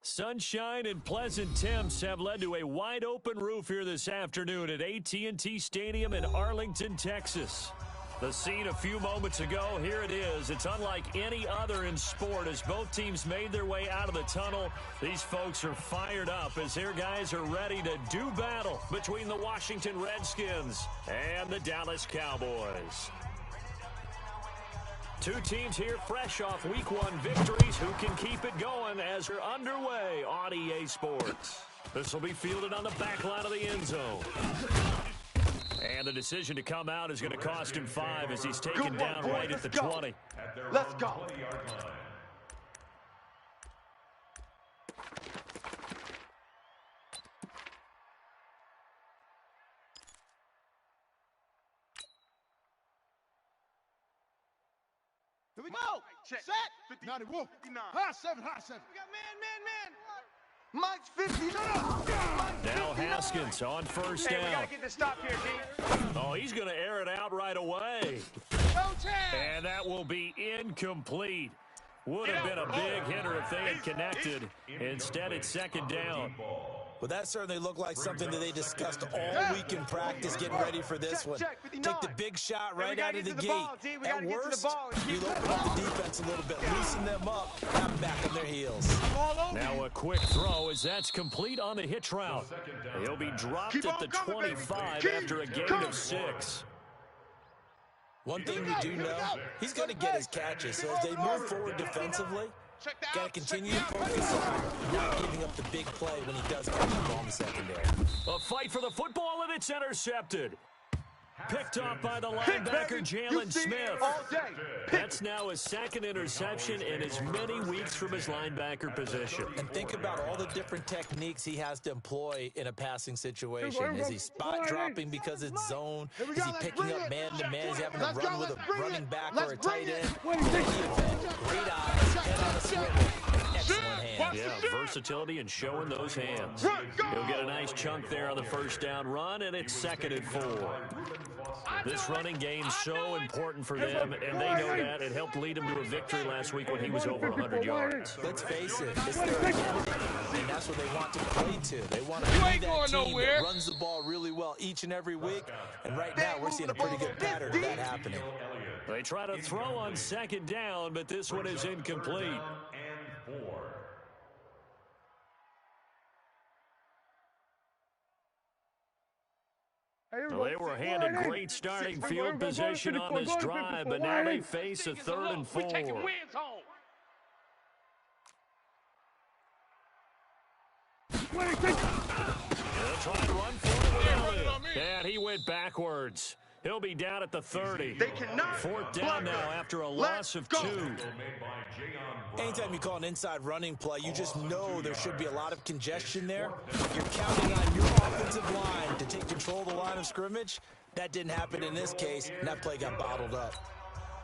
Sunshine and pleasant temps have led to a wide-open roof here this afternoon at AT&T Stadium in Arlington, Texas. The scene a few moments ago, here it is. It's unlike any other in sport as both teams made their way out of the tunnel. These folks are fired up as their guys are ready to do battle between the Washington Redskins and the Dallas Cowboys. Two teams here fresh off Week 1 victories who can keep it going as they're underway on EA Sports. This will be fielded on the back line of the end zone. And the decision to come out is going to cost him 5 as he's taken down right at the 20. Let's go. Here we go. Check. Set. 90, whoa. 59. High 7, high 7. We got man. Mike's 59. Now Haskins on first down. We got to get this stop here, D. Oh, he's going to air it out right away. And that will be incomplete. Would have been a big hitter if they had connected. Instead, it's second down. Well, that certainly looked like something that they discussed all week in practice, getting ready for this one. Take the big shot right out of the gate. At worst, you open up the defense a little bit, loosen them up, have them back on their heels. Now a quick throw as that's complete on the hitch route. He'll be dropped at the 25 after a gain of 6. One thing we do know, he's going to get his catches. So as they move forward defensively, got to continue to focus on not giving up the big play when he does catch the ball in the secondary. A fight for the football, and it's intercepted. Picked off by the linebacker, Jalen Smith. That's now his second interception in as many weeks from his linebacker position. And think about all the different techniques he has to employ in a passing situation. Is he spot dropping because it's zone? Is he picking up man-to-man? Is he having to run with a running back or a tight end? In any event, great eyes, head on a swivel, excellent hands. Yeah, versatility and showing those hands. He'll get a nice chunk there on the first down run, and it's 2nd and 4. This running game's so important for them, and they know that. It helped lead them to a victory last week when he was over 100 yards. Let's face it, it's their identity, and that's what they want to play to. They want to be that team that runs the ball really well each and every week, and right now we're seeing a pretty good pattern of that happening. They try to throw on 2nd down, but this one is incomplete. Well, they were handed great starting field position on this drive, but now they face a 3rd and 4. They'll try and run for it. And he went backwards. He'll be down at the 30. 4th down now after a loss of 2. Anytime you call an inside running play, you just know there should be a lot of congestion there. You're counting on your offensive line to take control of the line of scrimmage. That didn't happen in this case, and that play got bottled up.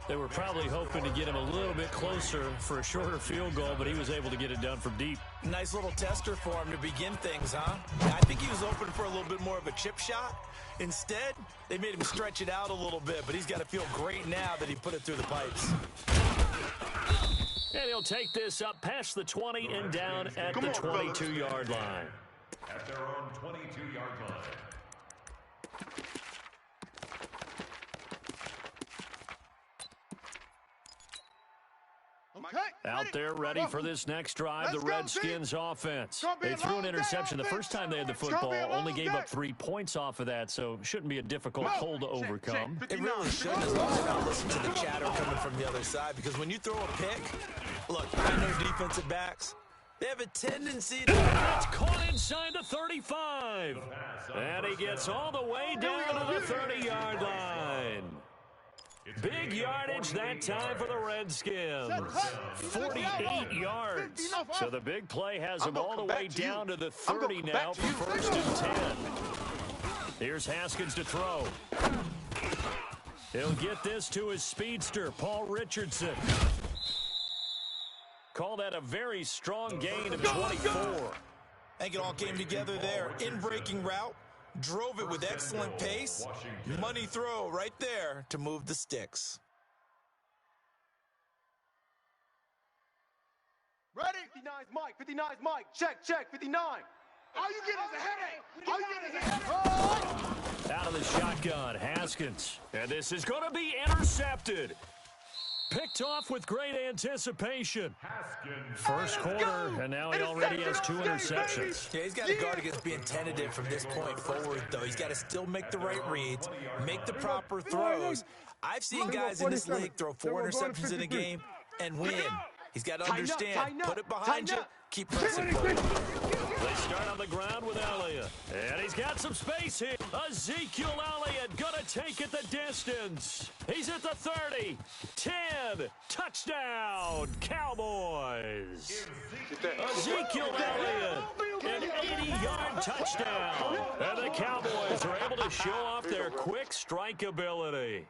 They were probably hoping to get him a little bit closer for a shorter field goal, but he was able to get it done from deep. Nice little tester for him to begin things, huh? I think he was hoping for a little bit more of a chip shot. Instead, they made him stretch it out a little bit, but he's got to feel great now that he put it through the pipes. And he'll take this up past the 20 and down at the 22-yard line. At their own 22-yard line. Out there ready for this next drive, the Redskins offense. They threw an interception the first time they had the football, only gave up 3 points off of that, so shouldn't be a difficult hole to overcome. It really shouldn't, as long as you don't listen to the chatter coming from the other side, because when you throw a pick, look, I know defensive backs, they have a tendency to... It's caught inside the 35. And he gets all the way down to the 30-yard line. Big yardage that time for the Redskins. 48 yards. So the big play has him all the way down to the 30 now for 1st and 10. Here's Haskins to throw. He'll get this to his speedster, Paul Richardson. Call that a very strong gain of 24. I think it all came together there. In-breaking route. Drove it with excellent pace. Money throw right there to move the sticks. Ready? 59's Mike. 59's Mike. Check, check. 59. All you get is a headache. All you get is a headache. Out of the shotgun, Haskins. And this is going to be intercepted. Picked off with great anticipation. First quarter, and now he already has 2 interceptions. Yeah, he's got to guard against being tentative from this point forward, though. He's got to still make the right reads, make the proper throws. I've seen guys in this league throw 4 interceptions in a game and win. He's got to understand, put it behind you, keep pressing forward. They start on the ground with Elliott. And he's got some space here. Ezekiel Elliott going to take it the distance. He's at the 30. 10. Touchdown, Cowboys. Ezekiel Elliott, an 80-yard touchdown. And the Cowboys are able to show off their quick strike ability.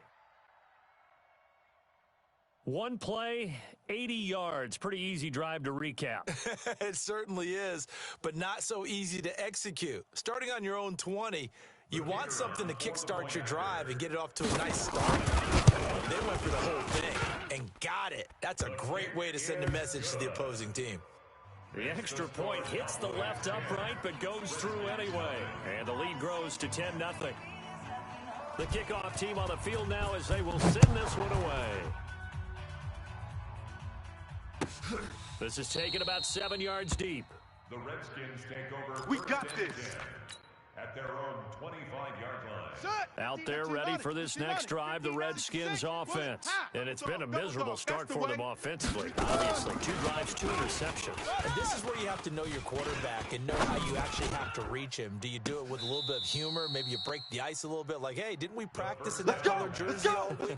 One play, 80 yards. Pretty easy drive to recap. It certainly is, but not so easy to execute. Starting on your own 20, you want something to kickstart your drive and get it off to a nice start. They went for the whole thing and got it. That's a great way to send a message to the opposing team. The extra point hits the left upright but goes through anyway. And the lead grows to 10-0. The kickoff team on the field now as they will send this one away. This is taken about 7 yards deep. The Redskins take over. We got this. At their own 25-yard line. Out there ready for this next drive, the Redskins offense. And it's been a miserable start for them offensively. Obviously, 2 drives, 2 interceptions. And this is where you have to know your quarterback and know how you actually have to reach him. Do you do it with a little bit of humor? Maybe you break the ice a little bit like, hey, didn't we practice in that color jersey?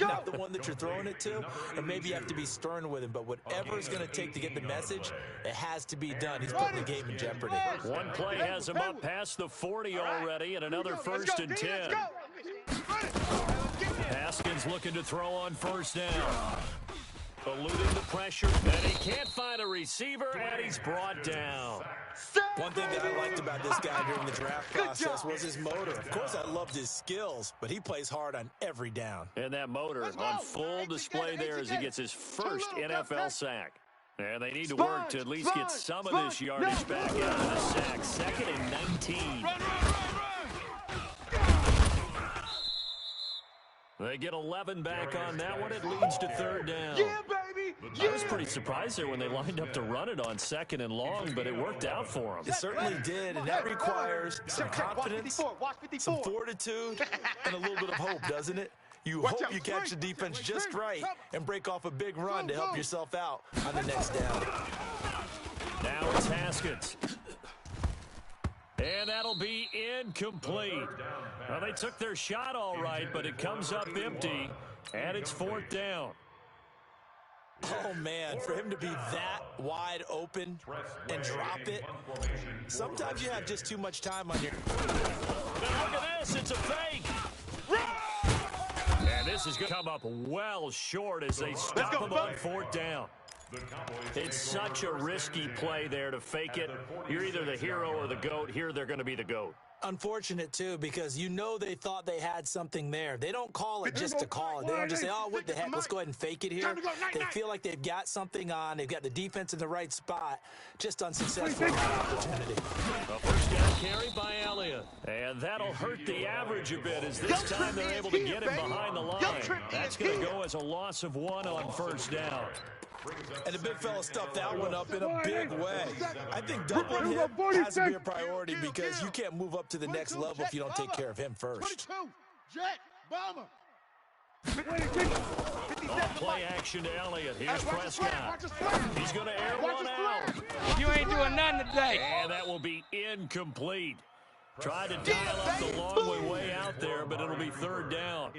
Not the one that you're throwing it to? Or maybe you have to be stern with him. But whatever it's going to take to get the message, it has to be done. He's putting the game in jeopardy. One play has him up past the 40 already, and another 1st and 10. Haskins looking to throw on 1st down. Eluding the pressure, and he can't find a receiver, and he's brought down. One thing that I liked about this guy during the draft process was his motor. Of course, I loved his skills, but he plays hard on every down. And that motor on full display there as he gets his first NFL sack. And they need to work to at least get some of this yardage back out of the sack. 2nd and 19. They get 11 back on that one. It leads to 3rd down. Yeah, baby. I was pretty surprised there when they lined up to run it on 2nd and long, but it worked out for them. It certainly did, and that requires some confidence, some fortitude, and a little bit of hope, doesn't it? You hope you catch the defense just right and break off a big run to help yourself out on the next down. Now it's Haskins. And that'll be incomplete. Well, they took their shot all right, but it comes up empty, and it's 4th down. Oh, man, for him to be that wide open and drop it, sometimes you have just too much time on your... Now look at this, it's a fake. And this is going to come up well short as they stop him on 4th down. It's such a risky play there to fake it. You're either the hero or the GOAT. Here they're going to be the GOAT. Unfortunate, too, because you know they thought they had something there. They don't call it just to call it. They don't just say, oh, what the heck, let's go ahead and fake it here. They feel like they've got something on. They've got the defense in the right spot. Just unsuccessful opportunity. The first down carry by Elliott. And that'll hurt the average a bit as this time they're able to get him behind the line. That's going to go as a loss of 1 on 1st down. And the big fella stuffed that one up in a big way. I think doubling him has to be a priority because you can't move up to the next level if you don't take care of him first. Jet, bomber. Play action to Elliott. Here's Prescott. He's going to air one out. You ain't doing nothing today. And that will be incomplete. Tried to dial up the long way out there, but it'll be 3rd down.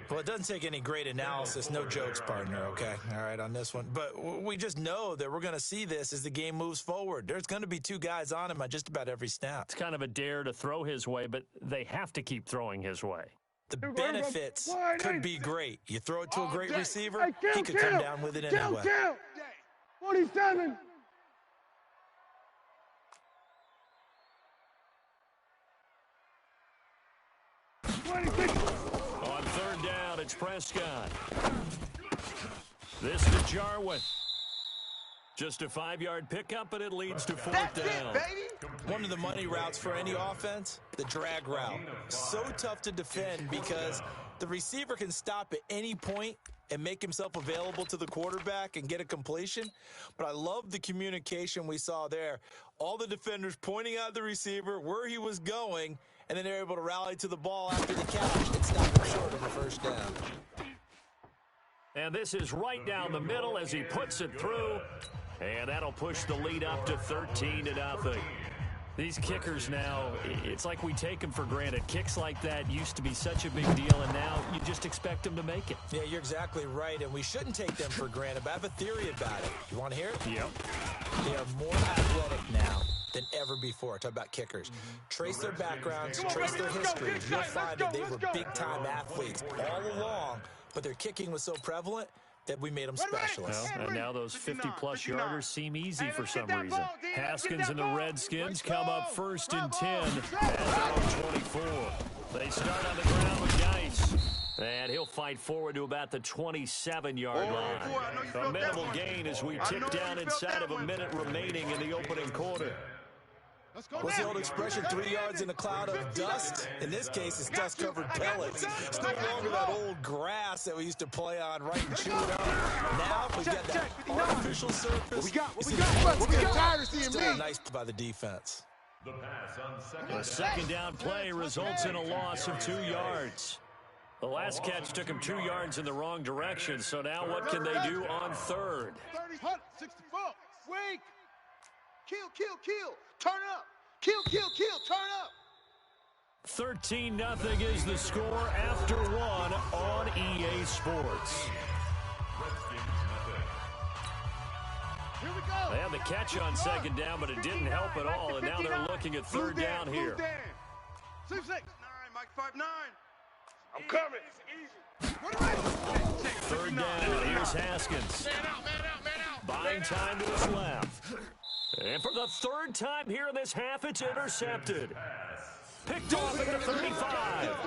Well, it doesn't take any great analysis. No jokes, partner, okay? All right, on this one. But we just know that we're going to see this as the game moves forward. There's going to be 2 guys on him on just about every snap. It's kind of a dare to throw his way, but they have to keep throwing his way. The benefits could be great. You throw it to a great receiver, he could come down with it anyway. 47. On 3rd down, it's Prescott. This to Jarwin. Just a 5-yard pickup, and it leads to fourth down. One of the money routes for any offense, the drag route. So tough to defend because the receiver can stop at any point and make himself available to the quarterback and get a completion. But I love the communication we saw there. All the defenders pointing out the receiver, where he was going, and then they're able to rally to the ball after the catch and stop him short of the first down. And this is right down the middle as he puts it through. And that'll push the lead up to 13-0. These kickers now, it's like we take them for granted. Kicks like that used to be such a big deal, and now you just expect them to make it. Yeah, you're exactly right, and we shouldn't take them for granted, but I have a theory about it. You want to hear it? Yep. They are more athletic now than ever before. Talk about kickers. Trace their backgrounds, trace their history. You'll find that they were big-time athletes all along, but their kicking was so prevalent that we made them specialists. Well, and now those 50-plus yarders seem easy for some reason. Haskins and the Redskins come up 1st and 10 at their own 24. They start on the ground with Geis. And he'll fight forward to about the 27-yard line. A minimal gain as we tick down inside of a minute remaining in the opening quarter. What's the old expression, 3 yards in a cloud of dust? In this case, it's dust-covered pellets. It's no longer that old grass that we used to play on, right, and chew it up. Now we got that artificial surface. We got tired of seeing Still me. nice by the defense. The pass on A second down play results in a loss of 2 yards. The last catch took him 2 yards in the wrong direction, so now what can they do on third? 64. Wait. Kill. Turn up. Kill. Turn up. 13-0 is the score after 1 on EA Sports. Here we go. They had the catch on second down, but it didn't help at all, and now they're looking at third down here. 6-6. 9, Mike 5-9. I'm coming. Third down, here's Haskins. Man out. Buying time to his left. And for the third time here in this half, it's intercepted. Picked off at the 35.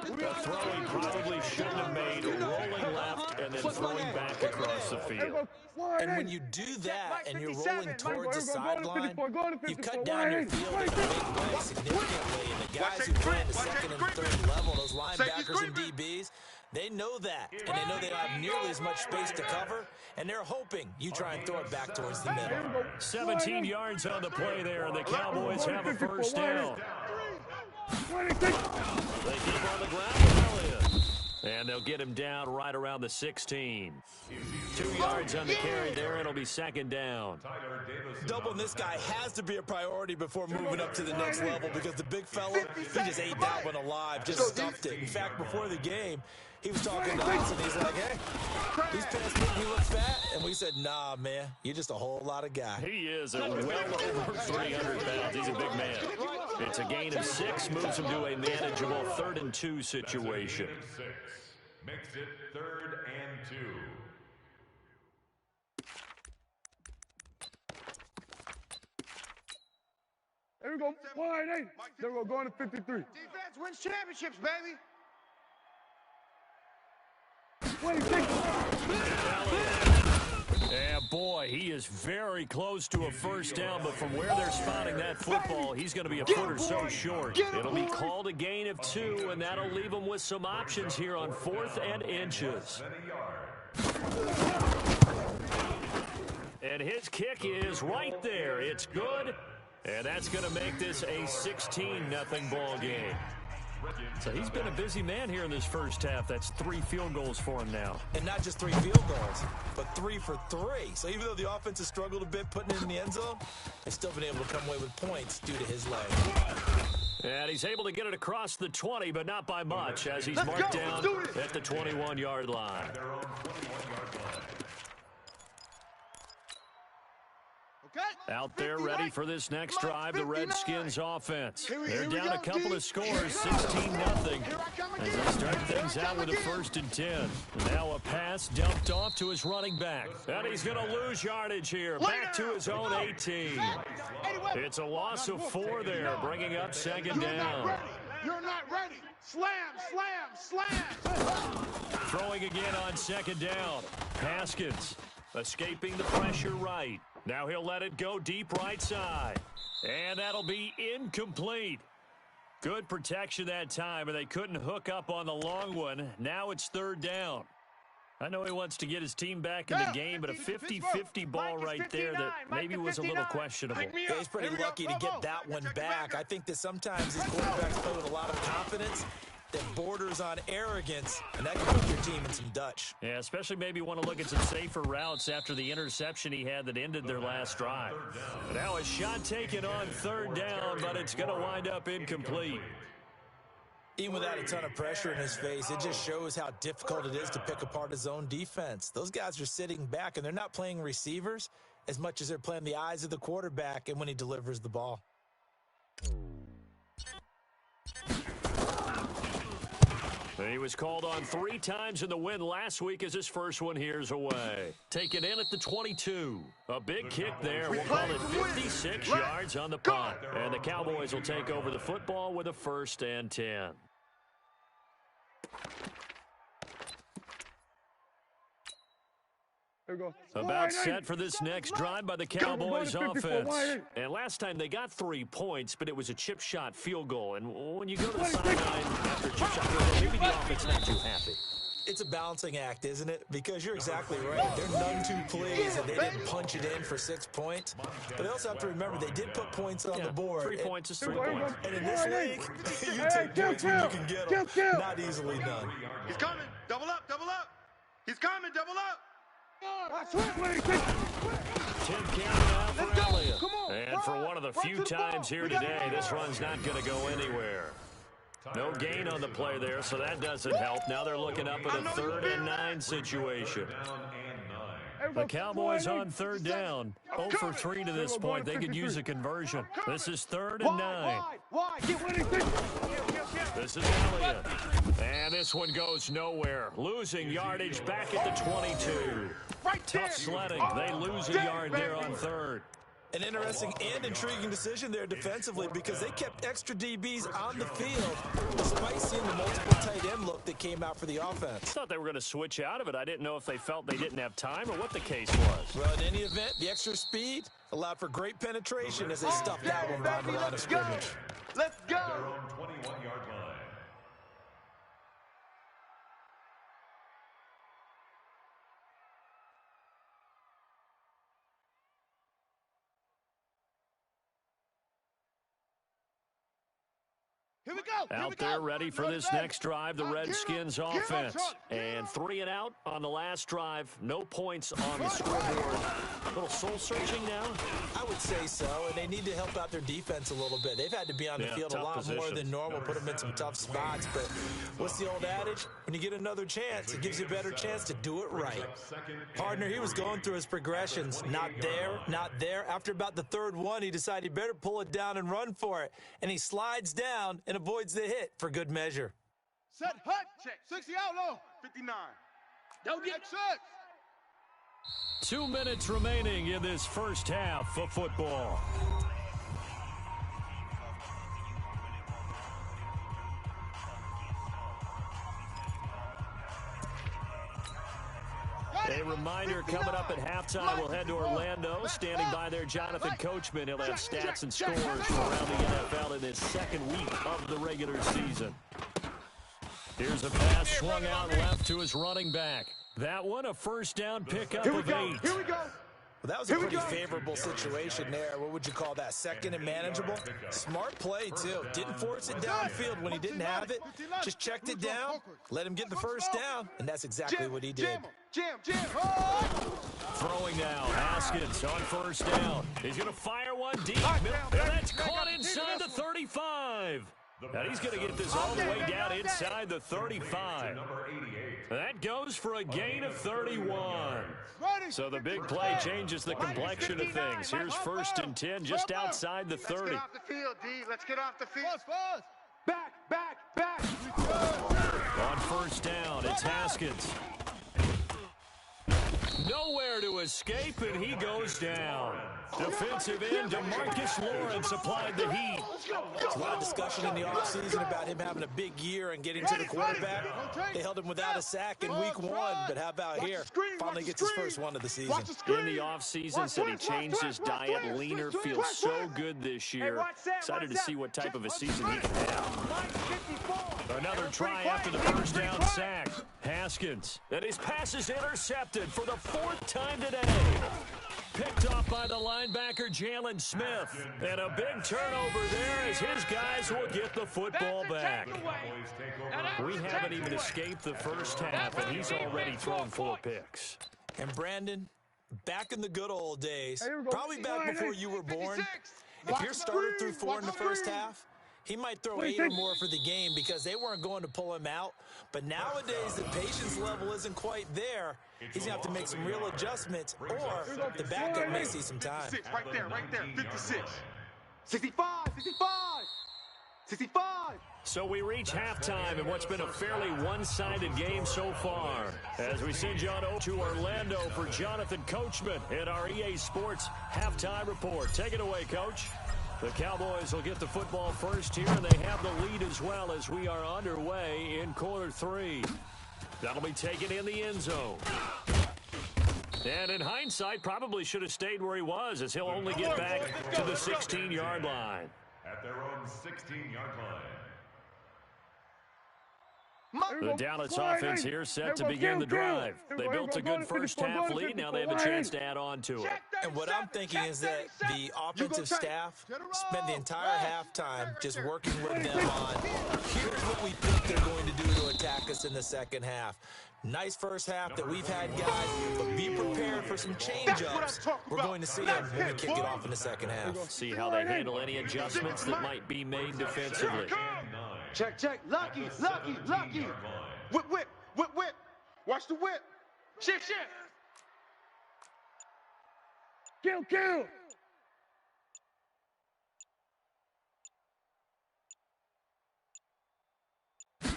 The throw he probably shouldn't have made, rolling left and then throwing back across the field. And when you do that and you're rolling towards the sideline, you've cut down your field in a big way significantly. And the guys who play in the second and third level, those linebackers and DBs, they know that. And they know they don't have nearly as much space to cover. And they're hoping you try and throw it back towards the middle. 17 yards on the play there, and the Cowboys have a first down. They keep on the ground with Elliott. And they'll get him down right around the 16. 2 yards on the carry there. It'll be second down. Doubling this guy has to be a priority before moving up to the next level because the big fella, he just ate that one alive, just stuffed it. In fact, before the game, he was talking to us, and he's like, hey, these pants make me look fat. And we said, nah, man, you're just a whole lot of guy. He is well over 300 pounds. He's a big man. It's a gain of 6, moves him to a manageable 3rd and 2 situation. Makes it 3rd and 2. There we go. Wide 8. There we go. Going to 53. Defense wins championships, baby. 26. Yeah, boy, he is very close to a first down, but from where they're spotting that football, he's going to be a foot or so short. It'll be called a gain of 2, and that'll leave him with some options here on 4th and inches. And his kick is right there. It's good, and that's going to make this a 16-0 ball game. So he's been a busy man here in this first half. That's 3 field goals for him now. And not just 3 field goals, but 3 for 3. So even though the offense has struggled a bit putting it in the end zone, they've still been able to come away with points due to his leg. And he's able to get it across the 20, but not by much, as he's marked down at the 21-yard line. Out there ready for this next drive, the Redskins offense. They're down a couple of scores, 16-0. As they start things out with a 1st and 10. Now a pass dumped off to his running back. And he's going to lose yardage here, back to his own 18. It's a loss of 4 there, bringing up second down. You're not ready. Slam. Throwing again on second down. Haskins. Escaping the pressure right. Now he'll let it go deep right side. And that'll be incomplete. Good protection that time, and they couldn't hook up on the long one. Now it's third down. I know he wants to get his team back in the game, but a 50-50 ball right there that maybe was a little questionable. Yeah, he's pretty lucky to get that one back. I think that sometimes these quarterbacks play with a lot of confidence that borders on arrogance, and that can put your team in some Dutch. Yeah, especially maybe want to look at some safer routes after the interception he had that ended their last drive. Now a shot taken on third down, but it's going to wind up incomplete. Even without a ton of pressure in his face, it just shows how difficult it is to pick apart his own defense. Those guys are sitting back, and they're not playing receivers as much as they're playing the eyes of the quarterback and when he delivers the ball. He was called on 3 times in the win last week as his first one here's away. Taken in at the 22. A big kick there. We'll call it 56 yards on the punt. And the Cowboys will take over the football with a 1st and 10. About set for this next drive by the Cowboys offense. And last time they got 3 points, but it was a chip shot field goal. And when you go to the sideline after a chip shot field goal, maybe the offense not too happy. It's a balancing act, isn't it? Because you're exactly right. They're none too pleased that they didn't punch it in for 6 points. But they also have to remember they did put points on the board. 3 points is 3 points. And in this league, you take points when you can get them. Not easily done. He's coming. Double up, double up. He's coming, double up. 10 count now for Elliott. And for one of the few times here today, this run's not going to go anywhere. No gain on the play there, so that doesn't help. Now they're looking up at a 3rd and 9 situation. The Cowboys on 3rd down. 0 for 3 to this point. They could use a conversion. This is 3rd and 9. This is Elliott. And this one goes nowhere. Losing yardage back at the 22. Tough sledding. They lose a yard there on 3rd. An interesting and intriguing decision there defensively because they kept extra DBs on the field despite seeing the multiple tight end look that came out for the offense. I thought they were going to switch out of it. I didn't know if they felt they didn't have time or what the case was. Well, in any event, the extra speed allowed for great penetration as they stuffed that one by the line of scrimmage. Let's go. Their own 21-yard line. Here we go. Out there ready for this next drive, the Redskins offense. And 3 and out on the last drive. No points on the scoreboard. A little soul-searching now? I would say so, and they need to help out their defense a little bit. They've had to be on the field a lot more than normal, put them in some tough spots. But what's the old adage? When you get another chance, it gives you a better chance to do it right. Partner, he was going through his progressions. Not there, not there. After about the 3rd one, he decided he better pull it down and run for it. And he slides down and avoids the hit for good measure. Set, hut, check. 60 out low. 59. Don't get set. 2 minutes remaining in this first half of football. A reminder coming up at halftime, we'll head to Orlando. Standing by there, Jonathan Coachman. He'll have stats and scores from around the NFL in this 2nd week of the regular season. Here's a pass swung out left to his running back. That one, a 1st down pickup of 8. Here we go. Well, that was a pretty favorable situation there. What would you call that? 2nd and manageable? Smart play, too. Didn't force it downfield when he didn't have it. Just checked it down, let him get the 1st down, and that's exactly what he did. Jam. Throwing now, Haskins on 1st down. He's going to fire one deep. And that's caught inside the 35. Now he's going to get this all the way down inside the 35. That goes for a gain of 31. So the big play changes the complexion of things. Here's 1st and 10 just outside the 30. Let's get off the field, D. Let's get off the field. Back. On 1st down, it's Haskins. Nowhere to escape, and he goes down. Defensive end DeMarcus Lawrence applied the heat. There's a lot of discussion in the offseason about him having a big year and getting to the quarterback. They held him without a sack in week 1, but how about here? Finally gets his first one of the season. In the offseason, said he changed his diet, leaner, feels so good this year. Excited to see what type of a season he can have. Another try after the first down sack. Haskins, and his pass is intercepted for the 4th time today. Picked off by the linebacker Jalen Smith. And a big turnover there as his guys will get the football back. We haven't even escaped the first half, and he's already thrown 4 picks. And Brandon, back in the good old days, probably back before you were born, if your starter threw 4 in the first half, he might throw 8 or more for the game because they weren't going to pull him out. But nowadays, the patience level isn't quite there. He's going to have to make some real adjustments, or the backup may see some time. Right there, 56. 65, 65, 65. So we reach halftime in what's been a fairly one-sided game so far. As we send you on over to Orlando for Jonathan Coachman in our EA Sports Halftime Report. Take it away, Coach. The Cowboys will get the football first here, and they have the lead as well as we are underway in quarter 3. That'll be taken in the end zone. And in hindsight, probably should have stayed where he was, as he'll only get back to the 16-yard line. At their own 16-yard line. The Dallas offense here set to begin the drive. They built a good first-half lead. Now they have a chance to add on to it. And what I'm thinking is that the offensive staff spent the entire halftime just working with them on, here's what we think they're going to do to attack us in the second half. Nice first half that we've had, guys, but be prepared for some change-ups. We're going to see them when we kick it off in the second half. See how they handle any adjustments that might be made defensively. Check, check. Lucky. Whip. Watch the whip. Shift. Kill.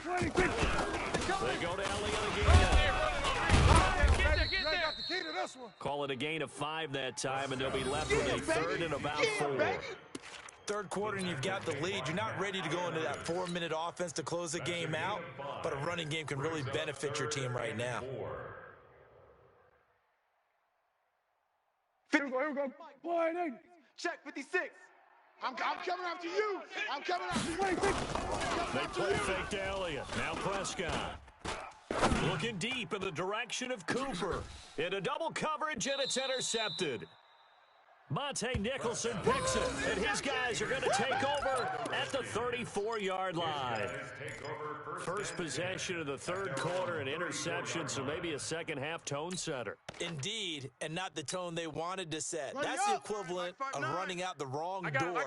They go down again. Call it a gain of 5 that time, and they'll be left with a 3rd and about 4. Third quarter and you've got the lead. You're not ready to go into that 4-minute offense to close the game out, but a running game can really benefit your team right now. Here we go. Check 56. I'm coming after you. They play fake to Elliott. Now Prescott. Looking deep in the direction of Cooper. In a double coverage, and it's intercepted. Monte Nicholson picks it, and his guys are going to take over at the 34-yard line. First possession of the third quarter, an interception, so maybe a second-half tone setter. Indeed, and not the tone they wanted to set. That's the equivalent of running out the wrong door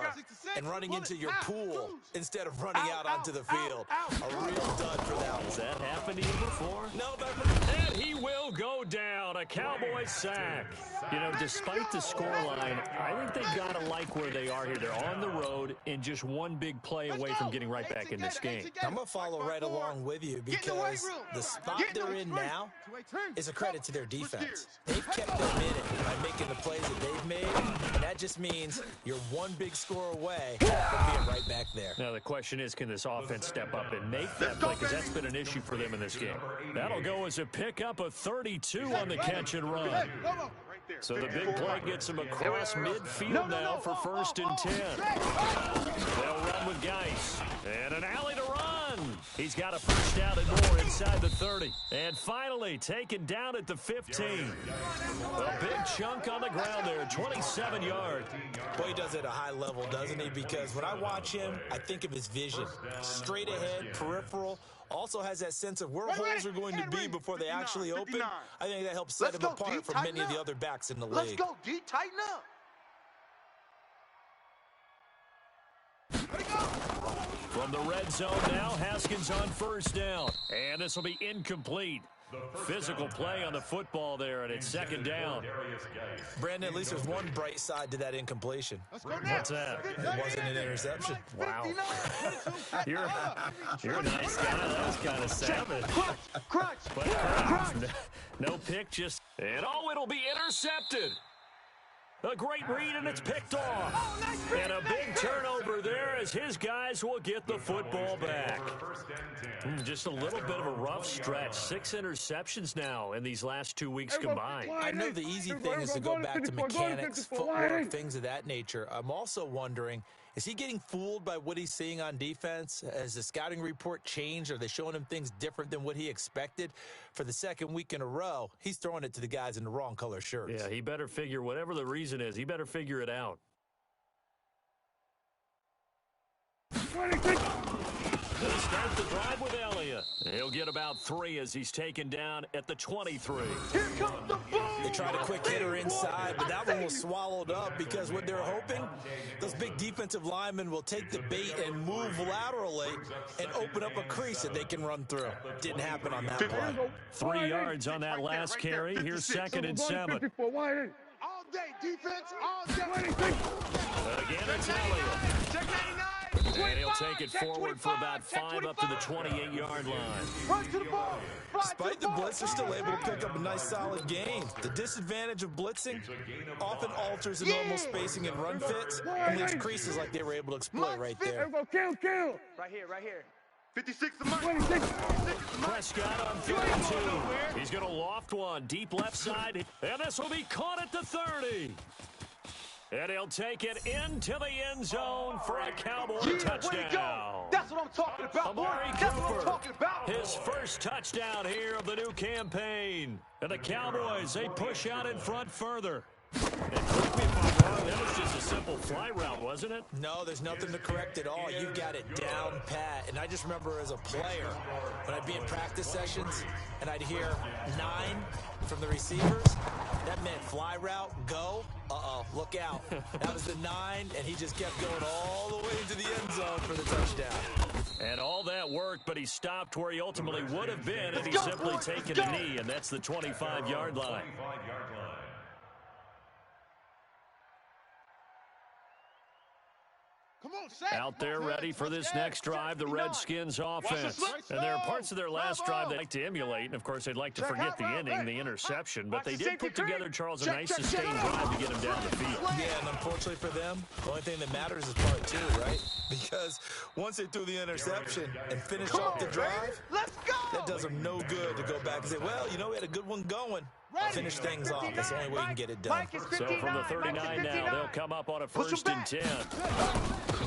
and running into your pool instead of running out onto the field. A real dud for that one. Has that happened to you before? No, and he will go down. A Cowboys sack. You know, despite the scoreline, I think they got to like where they are here. They're on the road and just one big play away from getting right back in this game. I'm going to follow right along with you because the spot they're in now is a credit to their defense. They've kept them in it by making the plays that they've made, and that just means you're one big score away from being right back there. Now, the question is, can this offense step up and make that play? Because that's been an issue for them in this game. That'll go as a pickup of 32 on the catch and run. So the big play gets him across midfield now for 1st and 10. They'll run with Geis. And an alley to run. He's got a first down and more inside the 30. And finally taken down at the 15. A big chunk on the ground there, 27 yards. Boy, he does it at a high level, doesn't he? Because when I watch him, I think of his vision. Straight ahead, peripheral. Also has that sense of where holes are going to be before they actually open. I think that helps set him apart from many of the other backs in the league. Let's go, D. Tighten up. From the red zone now, Haskins on first down. And this will be incomplete. Physical play on the football there, and it's 2nd down. Brandon, at least there's one bright side to that incompletion. What's that? It wasn't an interception. Wow. You're a nice guy. That was kind of savage. Crunch. But No pick, just... And oh, it'll be intercepted. A great read, and it's picked off. And a big turnover there as his guys will get the football back. Just a little bit of a rough stretch. 6 interceptions now in these last 2 weeks combined. I know the easy thing is to go back to mechanics, footwork, things of that nature. I'm also wondering, is he getting fooled by what he's seeing on defense? Has the scouting report changed? Are they showing him things different than what he expected? For the second week in a row, he's throwing it to the guys in the wrong color shirts. Yeah, he better figure, whatever the reason is, he better figure it out. They start the drive with Elliott. He'll get about 3 as he's taken down at the 23. They tried a quick hitter inside, but that one was swallowed up because what they're hoping, those big defensive linemen will take the bait and move laterally and open up a crease that they can run through. Didn't happen on that play. 3 yards on that last carry. Here's 2nd and 7. All day, defense, all day. Again, it's Elliott. Check 99. And he'll take it forward for about 5 up to the 28-yard line. Run to the ball. Despite the blitz, they're still able to pick up a nice solid gain. The disadvantage of blitzing often alters the normal spacing and run fits and leaves creases like they were able to exploit right there. Kill. Right here. 56 to Mike. 26. Prescott on 32. He's going to loft one deep left side. And this will be caught at the 30. And he'll take it into the end zone for a Cowboy touchdown. That's what I'm talking about, boy. That's what I'm talking about. His first touchdown here of the new campaign. And the Cowboys, they push out in front further. And correct me if I'm wrong, that was just a simple fly route, wasn't it? No, there's nothing to correct at all. You got it down pat. And I just remember as a player, when I'd be in practice sessions and I'd hear 9 from the receivers, that meant fly route, go. Look out. That was the 9, and he just kept going all the way into the end zone for the touchdown. And all that worked, but he stopped where he ultimately would have been had he simply taken a knee, and that's the 25-yard line. Out there ready for this next drive, the Redskins offense. And there are parts of their last drive they like to emulate, and of course they'd like to forget the inning, the interception, but they did put together, Charles, a nice sustained drive to get him down the field. Yeah, and unfortunately for them, the only thing that matters is part 2, right? Because once they threw the interception and finished off the drive, that does them no good to go back and say, well, you know, we had a good one going. Finish things off. That's the only way you can get it done. So from the 39 now, they'll come up on a 1st and 10.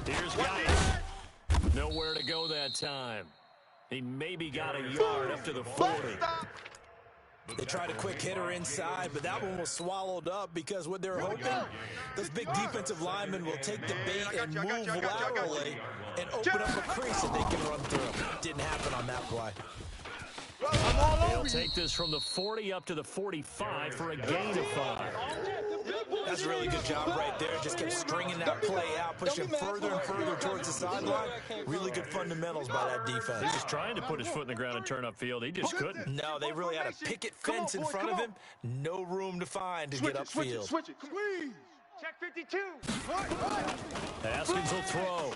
Here's Guy. Nowhere to go that time. He maybe got a yard up to the 40. They tried a quick hitter inside, but that one was swallowed up because what they're hoping, those big defensive linemen will take the bait and move laterally and open up a crease that they can run through. Didn't happen on that play. He'll take this from the 40 up to the 45 for a gain of 5. That's a really good job right there. Just kept stringing that play out, pushing further and further towards the sideline. Really good fundamentals by that defense. He was trying to put his foot in the ground and turn upfield. He just couldn't. No, they really had a picket fence in front of him. No room to find to get upfield. Switch it. Squeeze. Check 52. Haskins will throw.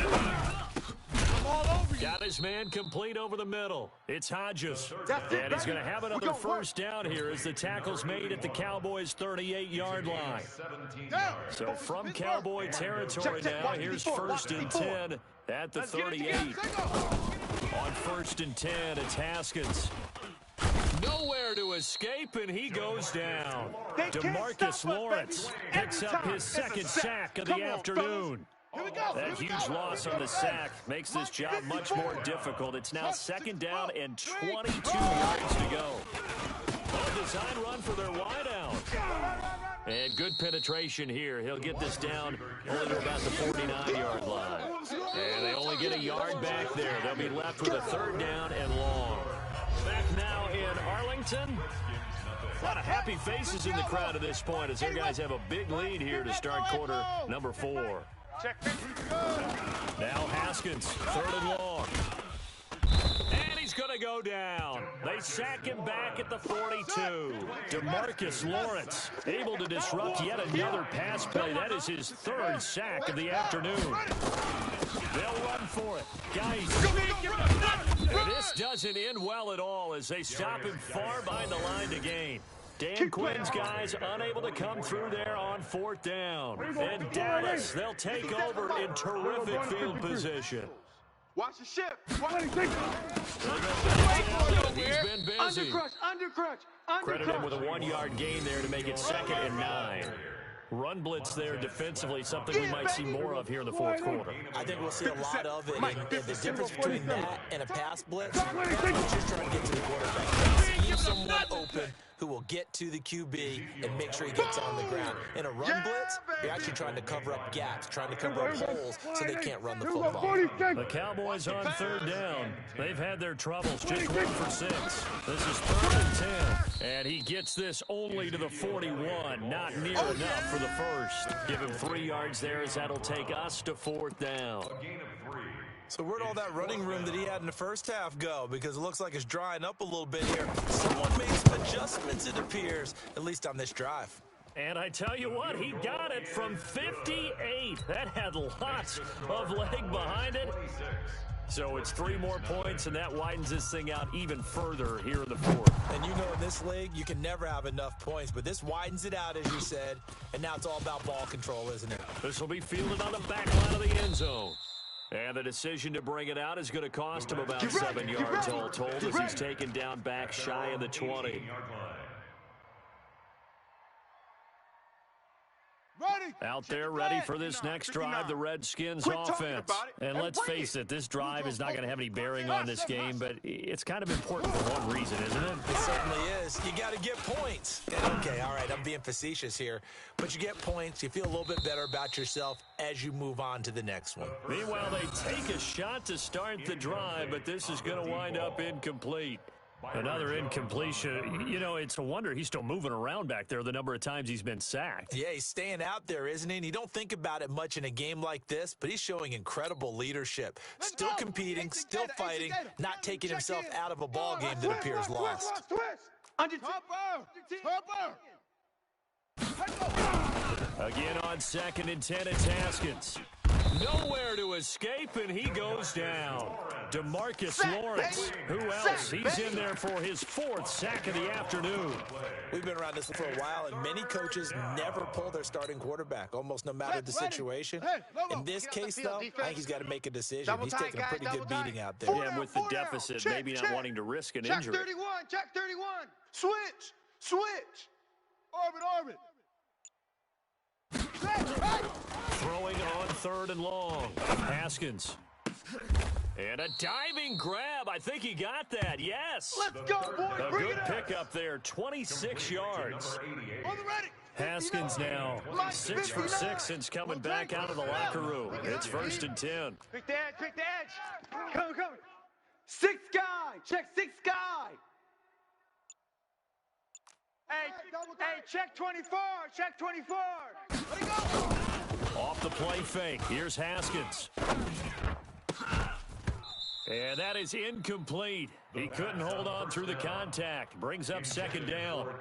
Got his man complete over the middle. It's Hodges. And he's going to have another first down here as the tackle's made at the Cowboys' 38-yard line. So from Cowboy territory now, here's 1st and 10 at the 38. On 1st and 10, it's Haskins. Nowhere to escape, and he goes down. DeMarcus Lawrence picks up his 2nd sack of the afternoon. That huge loss on the sack makes this job much more difficult. It's now 2nd down and 22 yards to go. A design run for their wideout. And good penetration here. He'll get this down only to about the 49-yard line. And they only get a yard back there. They'll be left with a 3rd down and long. Back now in Arlington. A lot of happy faces in the crowd at this point as their guys have a big lead here to start quarter number 4. Now Haskins, 3rd and long. And he's going to go down. They sack him back at the 42. DeMarcus Lawrence able to disrupt yet another pass play. That is his 3rd sack of the afternoon. They'll run for it. Guys. And this doesn't end well at all as they stop him far behind the line to gain. Dan Quinn's guys unable to come through there on 4th down. And Dallas, they'll take over in terrific field position. Watch the shift. He's been busy. Undercrunch. Credit him with a 1-yard gain there to make it 2nd and 9. Run blitz there defensively, something we might see more of here in the 4th quarter. I think we'll see a lot of it. And the difference between that and a pass blitz, he's just trying to get to the quarterback. Scheme someone open who will get to the QB and make sure he gets on the ground. In a run blitz, you're actually trying to cover up gaps, trying to cover up holes so they can't run the football. The Cowboys on 3rd down. They've had their troubles, just 1 for 6. This is 3rd and 10. And he gets this only to the 41. Not near enough for the first. Give him 3 yards there as that'll take us to 4th down. So where'd all that running room that he had in the first half go? Because it looks like it's drying up a little bit here. Someone made some adjustments, it appears, at least on this drive. And I tell you what, he got it from 58. That had lots of leg behind it. So it's 3 more points, and that widens this thing out even further here in the 4th. And you know in this league, you can never have enough points, but this widens it out, as you said, and now it's all about ball control, isn't it? This will be fielded on the back line of the end zone. And the decision to bring it out is going to cost him about 7 yards all told as he's taken down back shy of the 20. Out there ready for this next drive, the Redskins offense. And let's face it, this drive is not going to have any bearing on this game, but it's kind of important for one reason, isn't it? It certainly is. You got to get points. Okay, all right, I'm being facetious here, but you get points. You feel a little bit better about yourself as you move on to the next one. Meanwhile, they take a shot to start the drive, but this is going to wind up incomplete. Another incompletion. You know, it's a wonder he's still moving around back there the number of times he's been sacked. Yeah, he's staying out there, isn't he? And you don't think about it much in a game like this, but he's showing incredible leadership. Still competing, still fighting, not taking himself out of a ball game that appears lost. Again on 2nd and 10, it's Haskins. Nowhere to escape, and he goes down. DeMarcus Lawrence. Who else? He's in there for his 4th sack of the afternoon. We've been around this for a while, and many coaches never pull their starting quarterback, almost no matter the situation. In this case, though, I think he's got to make a decision. He's taking a pretty good beating out there. Yeah, with the deficit, maybe not wanting to risk an injury. Check 31. Switch. Orbit. Throwing on 3rd and long. Haskins. And a diving grab. I think he got that. Yes. Let's go, boys. A good pickup there. 26 yards. Haskins now 6 for 6 since coming back out of the locker room. It's 1st and 10. Pick the edge. Come. 6th guy. Check 6th guy. Hey, check 24. Let it go. Off the play fake. Here's Haskins. And that is incomplete. He couldn't hold on through the contact. Brings up 2nd down.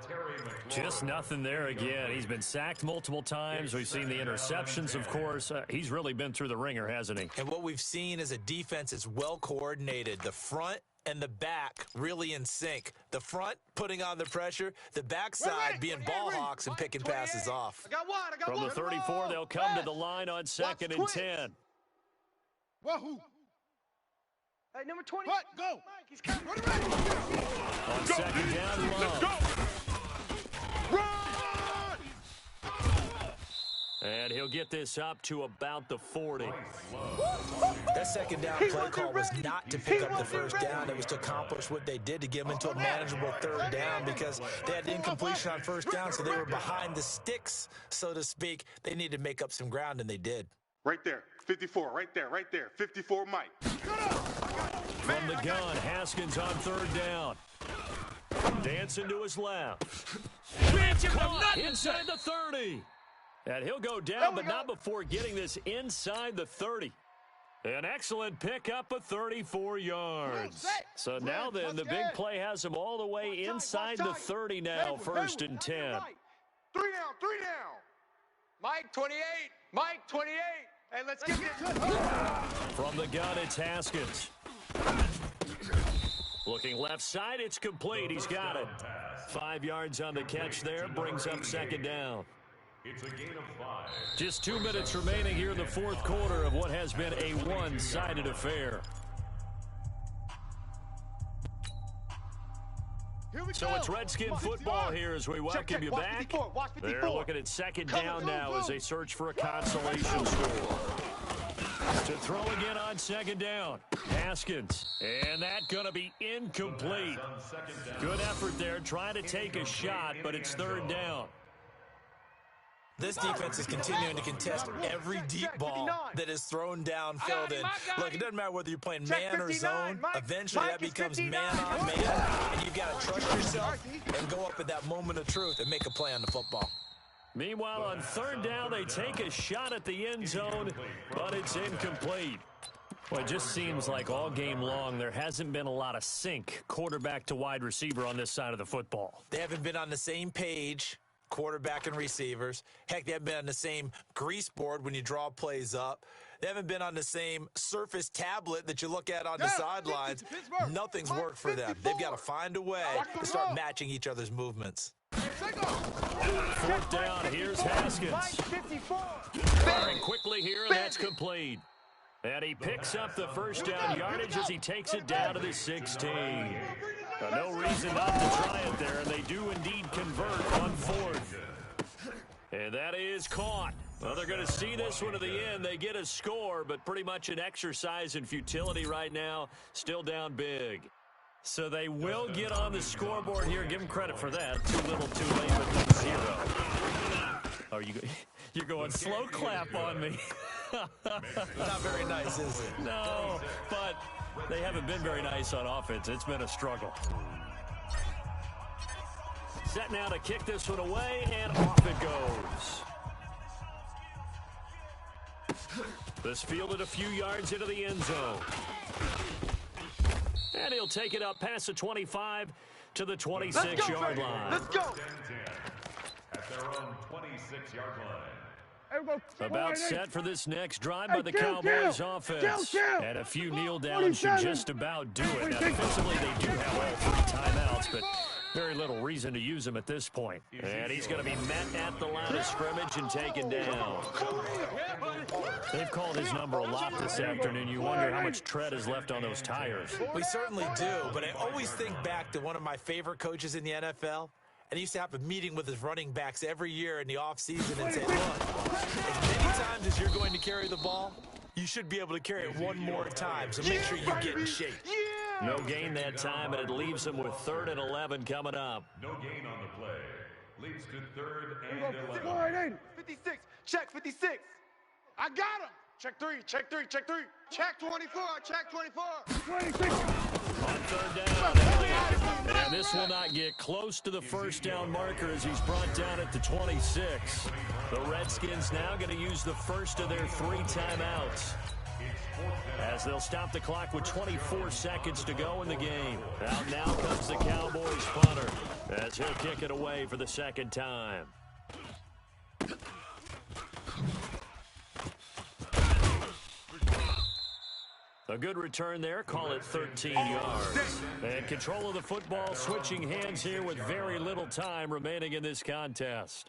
Just nothing there again. He's been sacked multiple times. We've seen the interceptions, of course. He's really been through the ringer, hasn't he? And what we've seen is a defense that's well coordinated. The front and the back really in sync. The front putting on the pressure, the backside being ball hawks and picking passes off. I got one. From the 34, they'll come to the line on 2nd and 10. Wahoo! Hey, number 20. What? Go! He's coming. On 2nd down, Love. Run! And he'll get this up to about the 40. That 2nd down play call was not to pick up the 1st down. It was to accomplish what they did to get them into a manageable 3rd down because they had incompletion on 1st down, so they were behind the sticks, so to speak. They needed to make up some ground, and they did. Right there. 54. Right there. 54, Mike. From the gun, Haskins on 3rd down. Dancing to his left. Caught inside the 30. And he'll go down, but not before getting this inside the 30. An excellent pickup of 34 yards. So now then, the big play has him all the way inside the 30 now, 1st and 10. 3 down. Mike, 28. Hey, let's get it. From the gun, it's Haskins. Looking left side, it's complete. He's got it. 5 yards on the catch there, brings up second down. It's a gain of 5. Just 2 minutes remaining here in the fourth quarter of what has been a one-sided affair. So it's Redskin football here as we welcome you back. They're looking at second down now as they search for a consolation score. To throw again on second down. Haskins. And that going to be incomplete. Good effort there trying to take a shot, but it's third down. This defense is continuing to contest every deep ball that is thrown downfield. And look, it doesn't matter whether you're playing man or zone. Eventually, that becomes man on man, and you've got to trust yourself and go up at that moment of truth and make a play on the football. Meanwhile, on third down, they take a shot at the end zone, but it's incomplete. Well, it just seems like all game long there hasn't been a lot of sync quarterback to wide receiver on this side of the football. They haven't been on the same page, quarterback and receivers. Heck, they haven't been on the same grease board when you draw plays up. They haven't been on the same Surface tablet that you look at on the sidelines. Nothing's worked for them. They've got to find a way to start matching each other's movements. Fourth down, here's Haskins. Firing quickly here, and that's complete. And he picks up the first down yardage as he takes it down to the 16. No reason not to try it there, and they do indeed convert on fourth. And that is caught. Well, they're going to see this one to the end. They get a score, but pretty much an exercise in futility right now. Still down big. So they will get on the scoreboard here. Give them credit for that. Too little, too late, but 0. Oh, you're going slow clap on me. Not very nice, is it? No, but they haven't been very nice on offense. It's been a struggle. Set now to kick this one away, and off it goes. This fielded a few yards into the end zone. And he'll take it up past the 25 to the 26-yard line. Let's go. At their own 26-yard line. About set for this next drive by the Cowboys offense. And a few kneel downs should just about do it. Now, defensively, they do have all 3 timeouts, but very little reason to use them at this point. And he's going to be met at the line of scrimmage and taken down. They've called his number a lot this afternoon. You wonder how much tread is left on those tires. We certainly do, but I always think back to one of my favorite coaches in the NFL. And he used to have a meeting with his running backs every year in the offseason and say, look, as many times as you're going to carry the ball, you should be able to carry it one more time, so make sure you get in shape. No gain that time, and it leaves them with 3rd and 11 coming up. No gain on the play. Leads to 3rd and 11. 56, check 56. I got him. Check 3, check 3, check 3. Check 24, check 24. 26. On third down, and this will not get close to the first down marker as he's brought down at the 26. The Redskins now going to use the first of their 3 timeouts, as they'll stop the clock with 24 seconds to go in the game. Out now comes the Cowboys punter, as he'll kick it away for the second time. A good return there, call it 13 yards. And control of the football switching hands here with very little time remaining in this contest.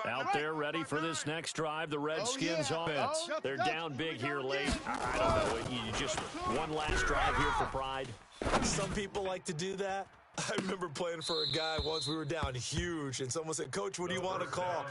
Out there ready for this next drive, the Redskins offense. They're down big here late. I don't know, you just one last drive here for pride. Some people like to do that. I remember playing for a guy once. We were down huge, and someone said, Coach, what do you want to call?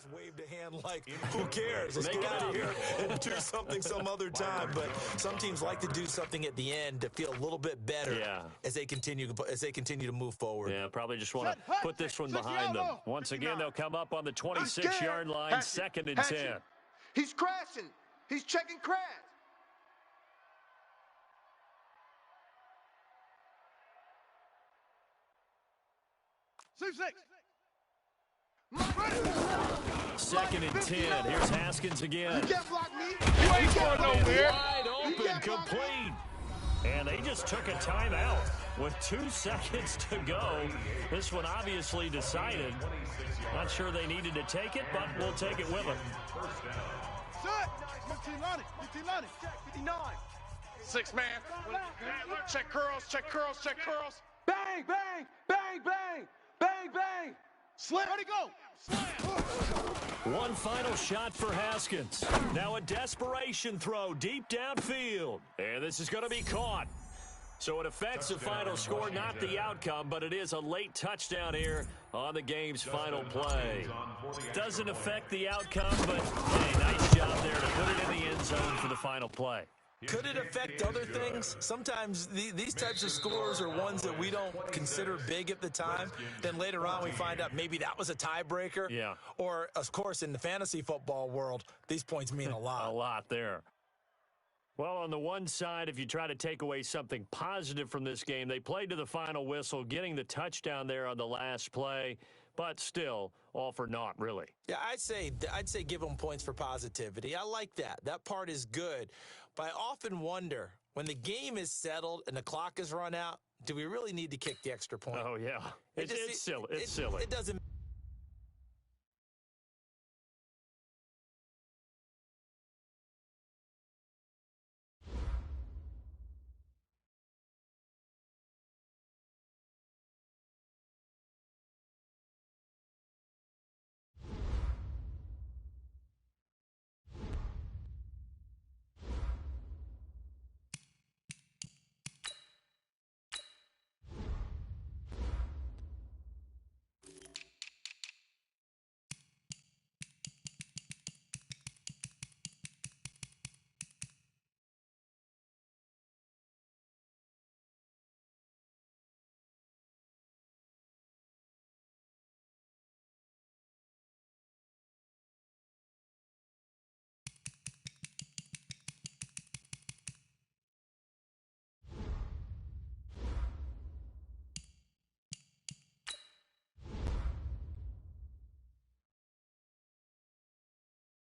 just waved a hand like, who cares? Let's get out of here and do something some other time. But some teams like to do something at the end to feel a little bit better as they continue to move forward. Yeah, probably just want to put this one behind them. Once again, they'll come up on the 26-yard line, 2nd and 10. He's crashing. He's checking crash. Six. 2nd and 10. Here's Haskins again. You can't block me. You ain't going nowhere. Wide open, complete. And they just took a timeout with 2 seconds to go. This one obviously decided. Not sure they needed to take it, but we'll take it with them. Set. 15 line it. 59. 6 man. Check curls. Bang, bang, bang, bang, bang, bang. Slam. Ready, go. One final shot for Haskins. Now a desperation throw deep downfield. And this is going to be caught. So it affects the final score, not the outcome, but it is a late touchdown here on the game's final play. Doesn't affect the outcome, but hey, nice job there to put it in the end zone for the final play. Could it affect other things? Sometimes these types of scores are ones that we don't consider big at the time. Then later on we find out maybe that was a tiebreaker. Yeah. Or, of course, in the fantasy football world, these points mean a lot. A lot there. Well, on the one side, if you try to take away something positive from this game, they played to the final whistle, getting the touchdown there on the last play, but still all for naught, really. Yeah, I'd say give them points for positivity. I like that. That part is good. But I often wonder, when the game is settled and the clock is run out, do we really need to kick the extra point? Oh, yeah. It's silly. It's silly. It doesn't